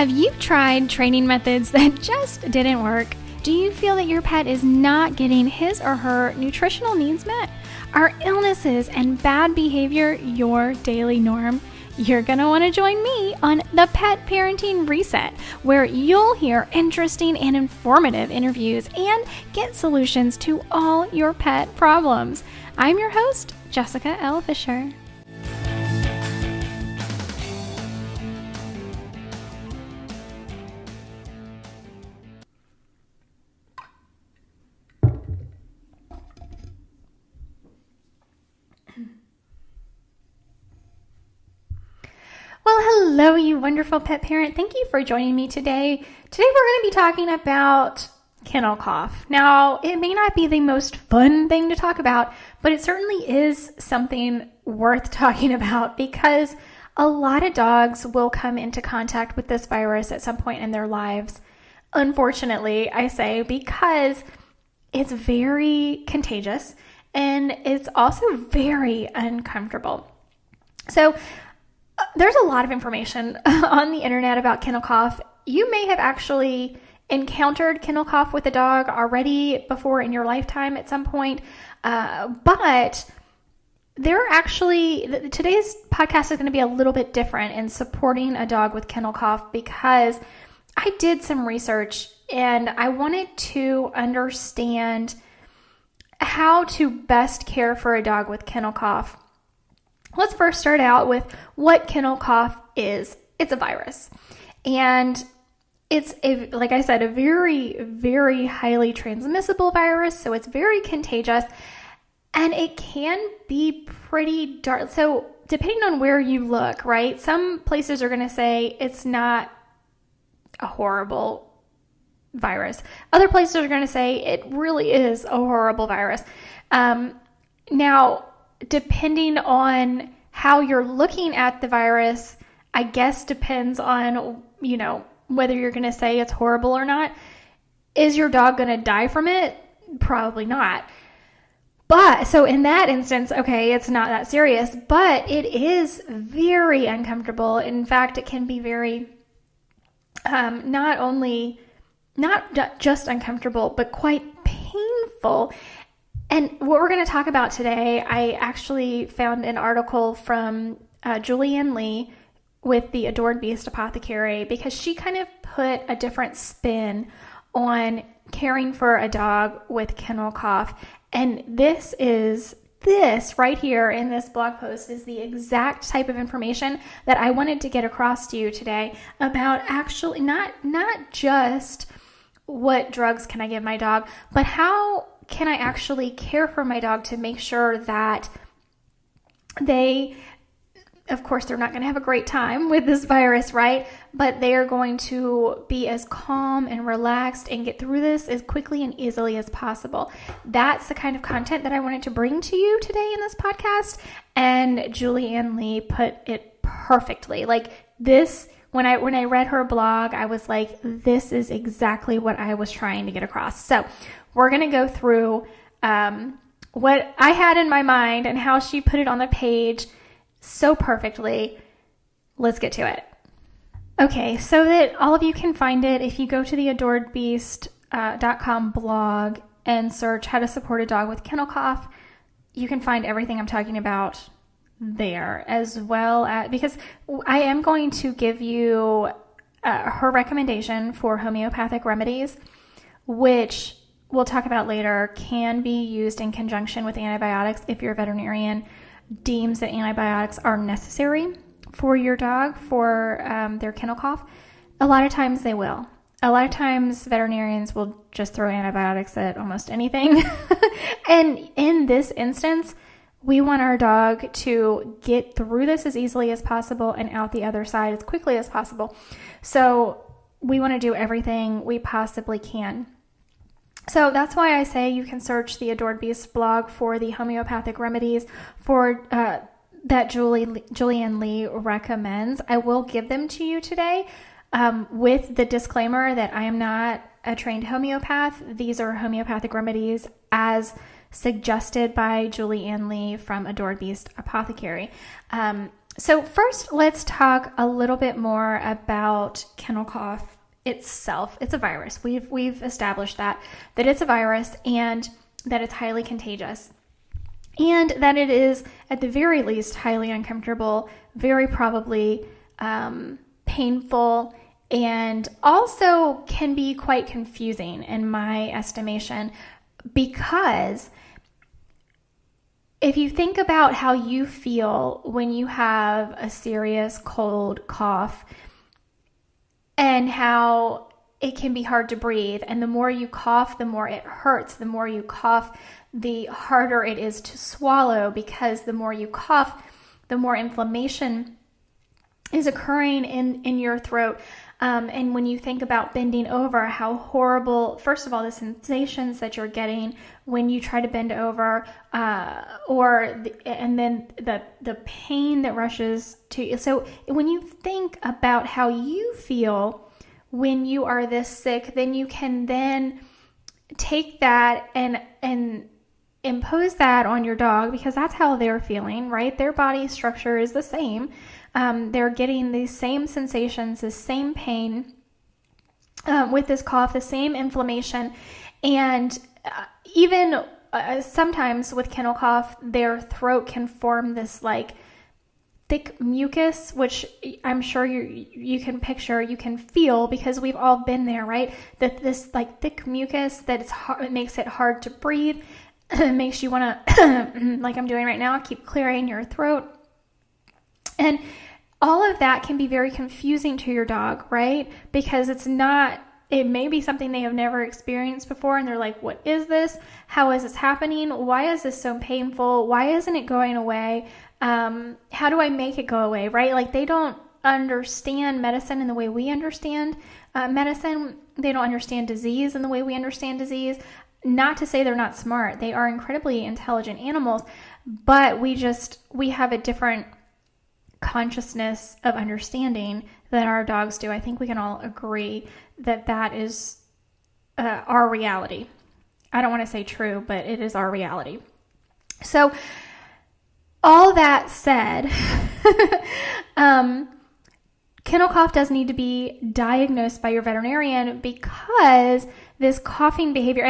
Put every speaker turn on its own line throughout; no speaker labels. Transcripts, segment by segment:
Have you tried training methods that just didn't work? Do you feel that your pet is not getting his or her nutritional needs met? Are illnesses and bad behavior your daily norm? You're going to want to join me on the Pet Parenting Reset, where you'll hear interesting and informative interviews and get solutions to all your pet problems. I'm your host, Jessica L. Fisher. Well, hello, you wonderful pet parent. Thank you for joining me today. Today we're going to be talking about kennel cough. Now, it may not be the most fun thing to talk about, but it certainly is something worth talking about because a lot of dogs will come into contact with this virus at some point in their lives. Unfortunately, I say, because it's very contagious and it's also very uncomfortable. So, there's a lot of information on the internet about kennel cough. You may have actually encountered kennel cough with a dog already before in your lifetime at some point, but today's podcast is going to be a little bit different in supporting a dog with kennel cough because I did some research and I wanted to understand how to best care for a dog with kennel cough. Let's first start out with what kennel cough is. It's a virus. And it's, like I said, a very, very highly transmissible virus. So it's very contagious. And it can be pretty dark. So depending on where you look, right? Some places are going to say it's not a horrible virus. Other places are going to say it really is a horrible virus. Now, depending on how you're looking at the virus, I guess depends on, whether you're going to say it's horrible or not. Is your dog going to die from it? Probably not. But so in that instance, okay, it's not that serious, but it is very uncomfortable. In fact, it can be very, not just uncomfortable, but quite painful. And what we're going to talk about today, I actually found an article from Julianne Lee with the Adored Beast Apothecary because she kind of put a different spin on caring for a dog with kennel cough. And this right here in this blog post is the exact type of information that I wanted to get across to you today about actually not just what drugs can I give my dog, but how can I actually care for my dog to make sure that of course, they're not going to have a great time with this virus, right? But they are going to be as calm and relaxed and get through this as quickly and easily as possible. That's the kind of content that I wanted to bring to you today in this podcast. And Julianne Lee put it perfectly. Like this, when I read her blog, I was like, this is exactly what I was trying to get across. So we're going to go through what I had in my mind and how she put it on the page so perfectly. Let's get to it. Okay, so that all of you can find it, if you go to the adoredbeast.com blog and search how to support a dog with kennel cough, you can find everything I'm talking about there, as well as, because I am going to give you her recommendation for homeopathic remedies, which we'll talk about later, can be used in conjunction with antibiotics if your veterinarian deems that antibiotics are necessary for your dog for their kennel cough. A lot of times they will. A lot of times veterinarians will just throw antibiotics at almost anything. And in this instance, we want our dog to get through this as easily as possible and out the other side as quickly as possible. So we want to do everything we possibly can. So that's why I say you can search the Adored Beast blog for the homeopathic remedies for that Julianne Lee recommends. I will give them to you today with the disclaimer that I am not a trained homeopath. These are homeopathic remedies as suggested by Julianne Lee from Adored Beast Apothecary. So first, let's talk a little bit more about kennel cough itself. It's a virus. We've established that it's a virus and that it's highly contagious. And that it is, at the very least, highly uncomfortable, very probably painful, and also can be quite confusing in my estimation, because if you think about how you feel when you have a serious cold cough and how it can be hard to breathe, and the more you cough, the more it hurts. The more you cough, the harder it is to swallow, because the more you cough, the more inflammation is occurring in your throat. And when you think about bending over, how horrible, first of all, the sensations that you're getting when you try to bend over, and then the pain that rushes to you. So when you think about how you feel when you are this sick, then you can then take that and impose that on your dog, because that's how they're feeling, right? Their body structure is the same. They're getting these same sensations, the same pain with this cough, the same inflammation. And even sometimes with kennel cough, their throat can form this like thick mucus, which I'm sure you can picture, you can feel, because we've all been there, right? That this like thick mucus that it makes it hard to breathe. It makes you want to, like I'm doing right now, keep clearing your throat. And all of that can be very confusing to your dog, right? Because it may be something they have never experienced before, and they're like, what is this? How is this happening? Why is this so painful? Why isn't it going away? How do I make it go away, right? Like, they don't understand medicine in the way we understand medicine. They don't understand disease in the way we understand disease. Not to say they're not smart. They are incredibly intelligent animals, but we have a different consciousness of understanding than our dogs do. I think we can all agree that is our reality. I don't want to say true, but it is our reality. So all that said, kennel cough does need to be diagnosed by your veterinarian, because this coughing behavior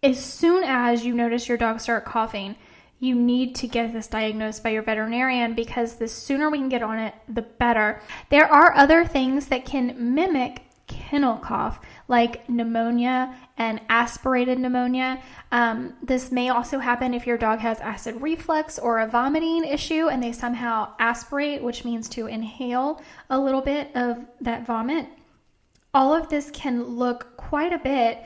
as soon as you notice your dog start coughing, you need to get this diagnosed by your veterinarian, because the sooner we can get on it, the better. There are other things that can mimic kennel cough, like pneumonia and aspirated pneumonia. This may also happen if your dog has acid reflux or a vomiting issue and they somehow aspirate, which means to inhale a little bit of that vomit. All of this can look quite a bit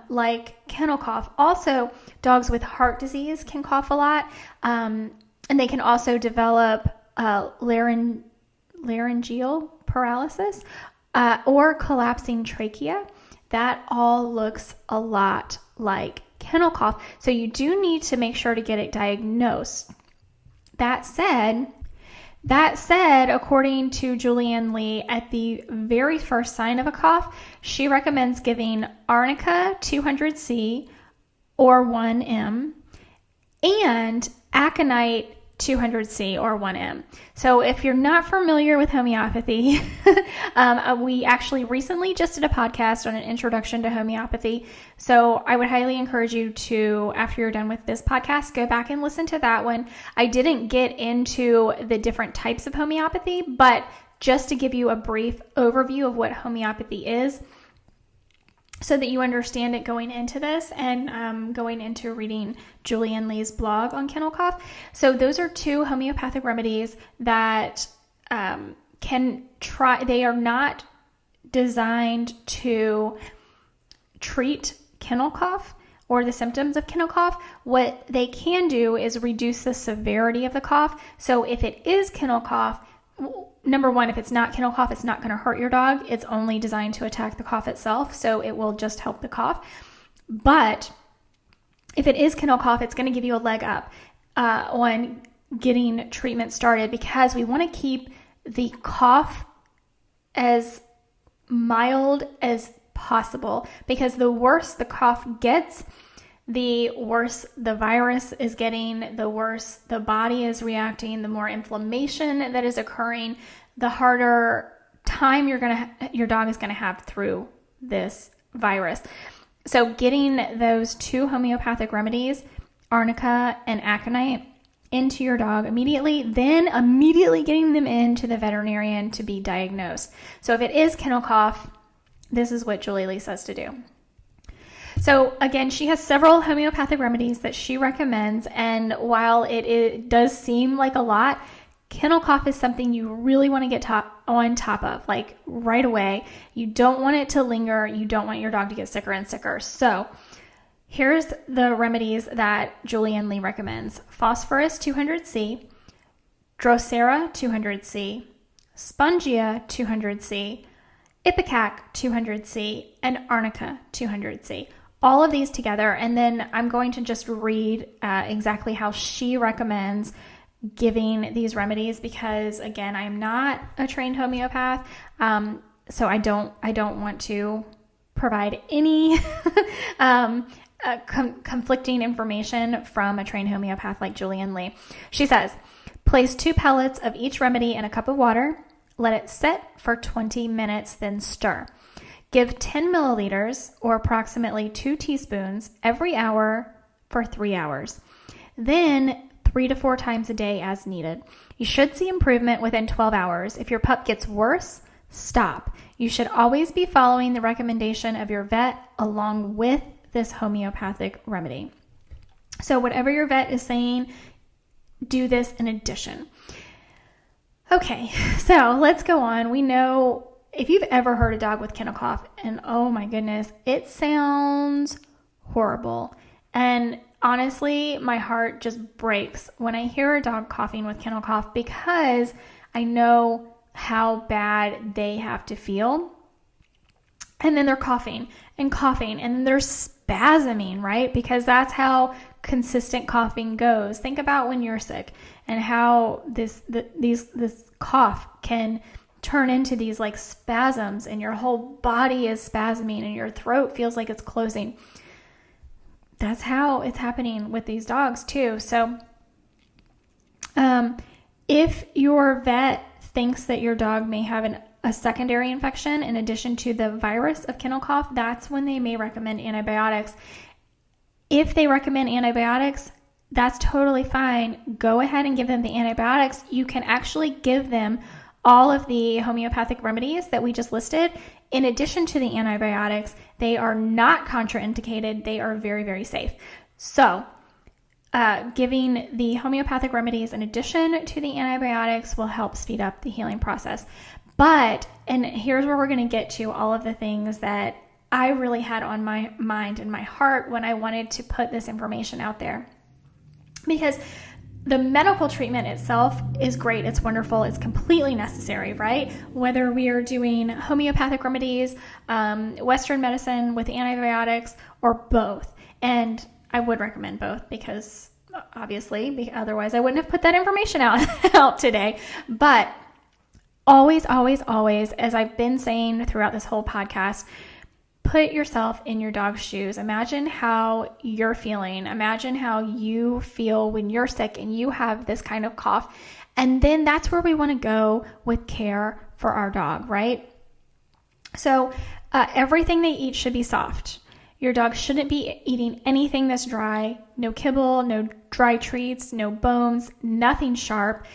like kennel cough. Also, dogs with heart disease can cough a lot, and they can also develop laryngeal paralysis or collapsing trachea. That all looks a lot like kennel cough. So you do need to make sure to get it diagnosed. That said, according to Julianne Lee, at the very first sign of a cough, she recommends giving arnica 200C or 1M and aconite 200C or 1M. So if you're not familiar with homeopathy, we actually recently just did a podcast on an introduction to homeopathy. So I would highly encourage you to, after you're done with this podcast, go back and listen to that one. I didn't get into the different types of homeopathy, but just to give you a brief overview of what homeopathy is, so that you understand it going into this and going into reading Julianne Lee's blog on kennel cough. So those are two homeopathic remedies that they are not designed to treat kennel cough or the symptoms of kennel cough. What they can do is reduce the severity of the cough. So if it is kennel cough, number one, if it's not kennel cough, it's not going to hurt your dog. It's only designed to attack the cough itself, so it will just help the cough. But if it is kennel cough, it's going to give you a leg up on getting treatment started, because we want to keep the cough as mild as possible, because the worse the cough gets, the worse the virus is getting, the worse the body is reacting, the more inflammation that is occurring, the harder time your dog is going to have through this virus. So getting those 2 homeopathic remedies, arnica and aconite, into your dog immediately, then immediately getting them into the veterinarian to be diagnosed. So if it is kennel cough, this is what Julie Lee says to do. So again, she has several homeopathic remedies that she recommends, and while it does seem like a lot, kennel cough is something you really want to get on top of, like right away. You don't want it to linger. You don't want your dog to get sicker and sicker. So here's the remedies that Julianne Lee recommends. Phosphorus 200C, Drosera 200C, Spongia 200C, Ipecac 200C, and Arnica 200C. All of these together, and then I'm going to just read exactly how she recommends giving these remedies, because again, I'm not a trained homeopath, so I don't want to provide any conflicting information from a trained homeopath like Julianne Lee. She says, place 2 pellets of each remedy in a cup of water, let it sit for 20 minutes, then stir. Give 10 milliliters, or approximately 2 teaspoons, every hour for 3 hours. Then 3 to 4 times a day as needed. You should see improvement within 12 hours. If your pup gets worse, stop. You should always be following the recommendation of your vet along with this homeopathic remedy. So whatever your vet is saying, do this in addition. Okay, so let's go on. We know if you've ever heard a dog with kennel cough, and oh my goodness, it sounds horrible. And honestly, my heart just breaks when I hear a dog coughing with kennel cough, because I know how bad they have to feel. And then they're coughing, and then they're spasming, right? Because that's how consistent coughing goes. Think about when you're sick and how this cough can turn into these like spasms, and your whole body is spasming and your throat feels like it's closing. That's how it's happening with these dogs too. So if your vet thinks that your dog may have a secondary infection in addition to the virus of kennel cough, that's when they may recommend antibiotics. If they recommend antibiotics, that's totally fine. Go ahead and give them the antibiotics. You can actually give them all of the homeopathic remedies that we just listed. In addition to the antibiotics, they are not contraindicated. They are very, very safe. So giving the homeopathic remedies in addition to the antibiotics will help speed up the healing process. And here's where we're going to get to all of the things that I really had on my mind and my heart when I wanted to put this information out there. Because the medical treatment itself is great. It's wonderful. It's completely necessary, right? Whether we are doing homeopathic remedies, Western medicine with antibiotics, or both. And I would recommend both, because obviously, otherwise I wouldn't have put that information out today. But always, always, always, as I've been saying throughout this whole podcast, put yourself in your dog's shoes. Imagine how you're feeling. Imagine how you feel when you're sick and you have this kind of cough. And then that's where we want to go with care for our dog, right? So everything they eat should be soft. Your dog shouldn't be eating anything that's dry. No kibble, no dry treats, no bones, nothing sharp.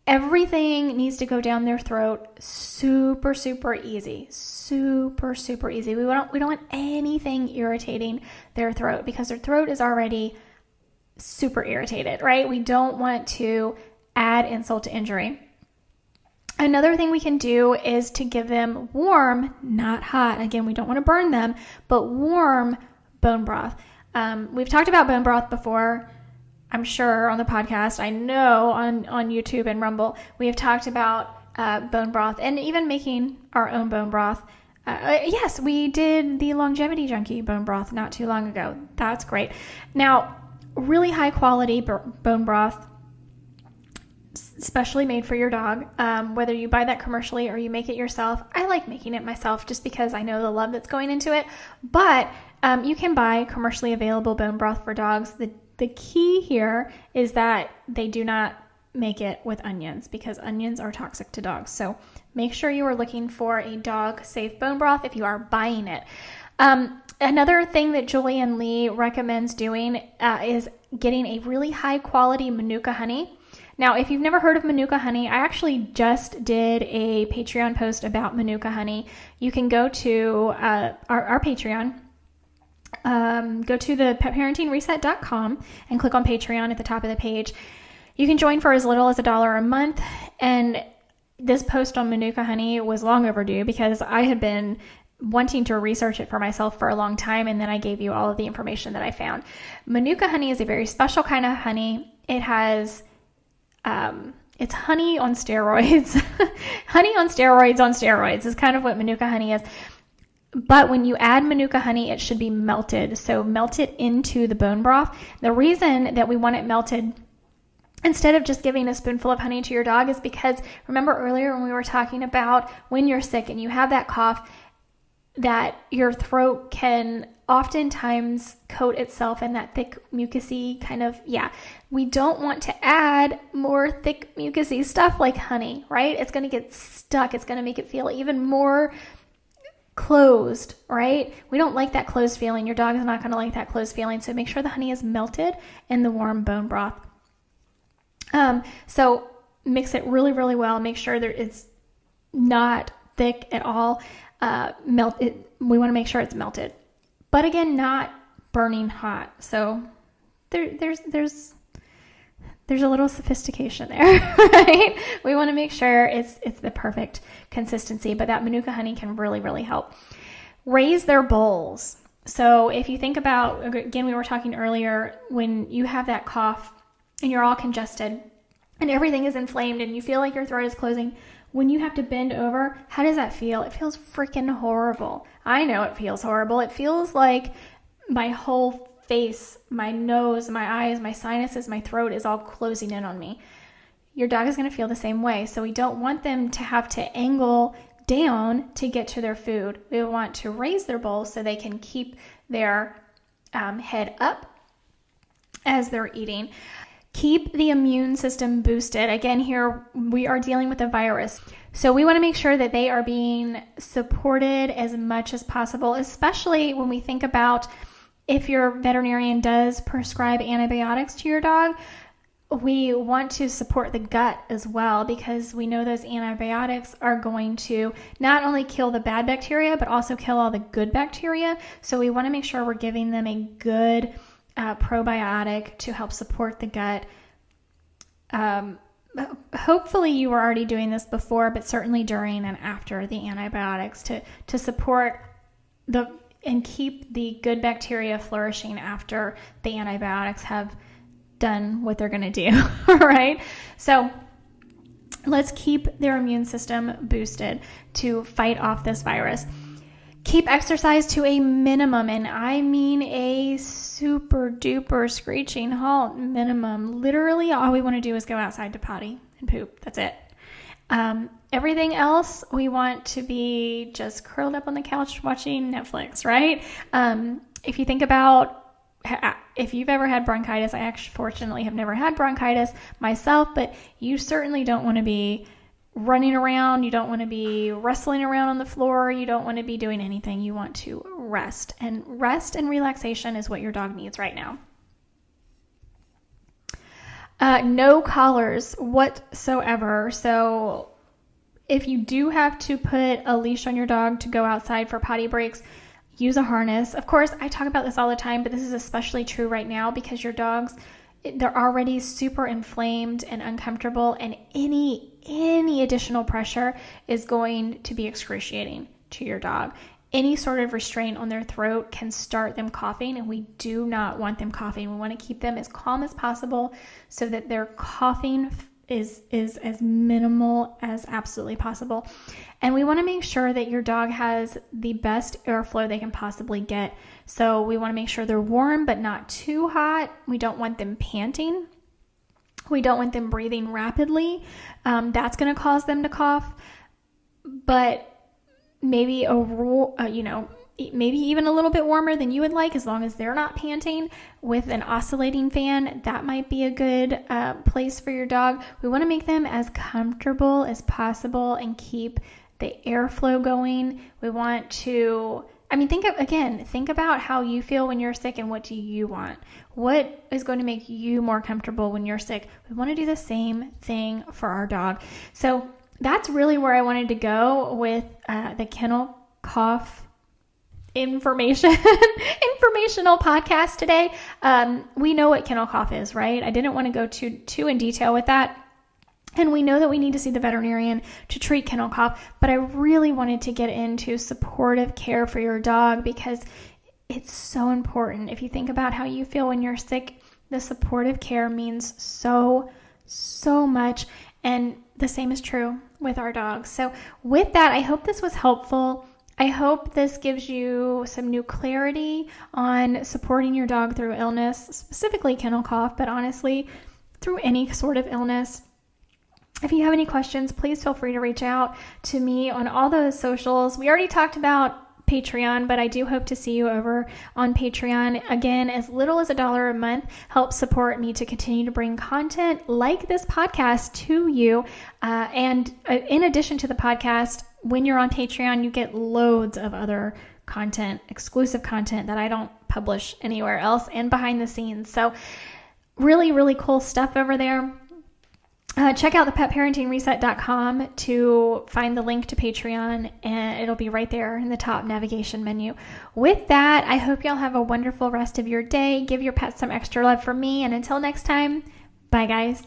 Everything needs to go down their throat super, super easy. Super, super easy. We don't want anything irritating their throat, because their throat is already super irritated, right? We don't want to add insult to injury. Another thing we can do is to give them warm, not hot. Again, we don't want to burn them, but warm bone broth. We've talked about bone broth before, I'm sure, on the podcast. I know on YouTube and Rumble, we have talked about bone broth and even making our own bone broth. Yes, we did the Longevity Junkie bone broth not too long ago. That's great. Now, really high quality bone broth, specially made for your dog, whether you buy that commercially or you make it yourself. I like making it myself just because I know the love that's going into it. But You can buy commercially available bone broth for dogs. The key here is that they do not make it with onions, because onions are toxic to dogs. So make sure you are looking for a dog safe bone broth if you are buying it. Another thing that Julian Lee recommends doing is getting a really high quality Manuka honey. Now, if you've never heard of Manuka honey, I actually just did a Patreon post about Manuka honey. You can go to our Patreon. Go to the petparentingreset.com and click on Patreon at the top of the page. You can join for as little as $1 a month. And this post on Manuka honey was long overdue because I had been wanting to research it for myself for a long time, and then I gave you all of the information that I found. Manuka honey is a very special kind of honey. It has it's honey on steroids. Honey on steroids is kind of what Manuka honey is. But when you add Manuka honey, it should be melted. So melt it into the bone broth. The reason that we want it melted instead of just giving a spoonful of honey to your dog is because, remember earlier when we were talking about when you're sick and you have that cough, that your throat can oftentimes coat itself in that thick mucousy kind of, we don't want to add more thick mucousy stuff like honey, right? It's going to get stuck. It's going to make it feel even more closed, right? We don't like that closed feeling. Your dog is not going to like that closed feeling. So make sure the honey is melted in the warm bone broth. So mix it really, really well. Make sure that it's not thick at all. Melt it. We want to make sure it's melted, but again, not burning hot. So there's a little sophistication there, right? We want to make sure it's the perfect consistency, but that Manuka honey can really, really help. Raise their bowls. So if you think about, again, we were talking earlier, when you have that cough and you're all congested and everything is inflamed and you feel like your throat is closing, when you have to bend over, how does that feel? It feels freaking horrible. I know it feels horrible. It feels like my whole face, my nose, my eyes, my sinuses, my throat is all closing in on me. Your dog is going to feel the same way. So we don't want them to have to angle down to get to their food. We want to raise their bowl so they can keep their head up as they're eating. Keep the immune system boosted. Again, here we are dealing with a virus. So we want to make sure that they are being supported as much as possible, especially when we think about if your veterinarian does prescribe antibiotics to your dog. We want to support the gut as well, because we know those antibiotics are going to not only kill the bad bacteria, but also kill all the good bacteria. So we want to make sure we're giving them a good probiotic to help support the gut. Hopefully you were already doing this before, but certainly during and after the antibiotics to support and keep the good bacteria flourishing after the antibiotics have done what they're going to do. Right? So let's keep their immune system boosted to fight off this virus. Keep exercise to a minimum, and I mean a super duper screeching halt minimum. Literally all we want to do is go outside to potty and poop. That's it. Everything else, we want to be just curled up on the couch watching Netflix, right? If you think about, if you've ever had bronchitis, I actually fortunately have never had bronchitis myself, but you certainly don't want to be running around. You don't want to be wrestling around on the floor. You don't want to be doing anything. You want to rest, and relaxation is what your dog needs right now. No collars whatsoever. So if you do have to put a leash on your dog to go outside for potty breaks, use a harness. Of course, I talk about this all the time, but this is especially true right now because your dogs, they're already super inflamed and uncomfortable, and any additional pressure is going to be excruciating to your dog. Any sort of restraint on their throat can start them coughing, and we do not want them coughing. We want to keep them as calm as possible so that their coughing is as minimal as absolutely possible. And we want to make sure that your dog has the best airflow they can possibly get. So we want to make sure they're warm but not too hot. We don't want them panting. We don't want them breathing rapidly. That's going to cause them to cough. But maybe maybe even a little bit warmer than you would like, as long as they're not panting, with an oscillating fan. That might be a good place for your dog. We want to make them as comfortable as possible and keep the airflow going. We want to, think about how you feel when you're sick and what do you want? What is going to make you more comfortable when you're sick? We want to do the same thing for our dog. So that's really where I wanted to go with the Kennel Cough informational podcast today. We know what kennel cough is, right? I didn't want to go too in detail with that. And we know that we need to see the veterinarian to treat kennel cough, but I really wanted to get into supportive care for your dog because it's so important. If you think about how you feel when you're sick, the supportive care means so much. And the same is true with our dogs. So with that, I hope this was helpful. I hope this gives you some new clarity on supporting your dog through illness, specifically kennel cough, but honestly, through any sort of illness. If you have any questions, please feel free to reach out to me on all those socials. We already talked about Patreon, but I do hope to see you over on Patreon. Again, as little as $1 a month helps support me to continue to bring content like this podcast to you. And in addition to the podcast, when you're on Patreon, you get loads of other content, exclusive content that I don't publish anywhere else and behind the scenes. So really, really cool stuff over there. Check out the petparentingreset.com to find the link to Patreon, and it'll be right there in the top navigation menu. With that, I hope y'all have a wonderful rest of your day. Give your pets some extra love from me, and until next time, bye guys.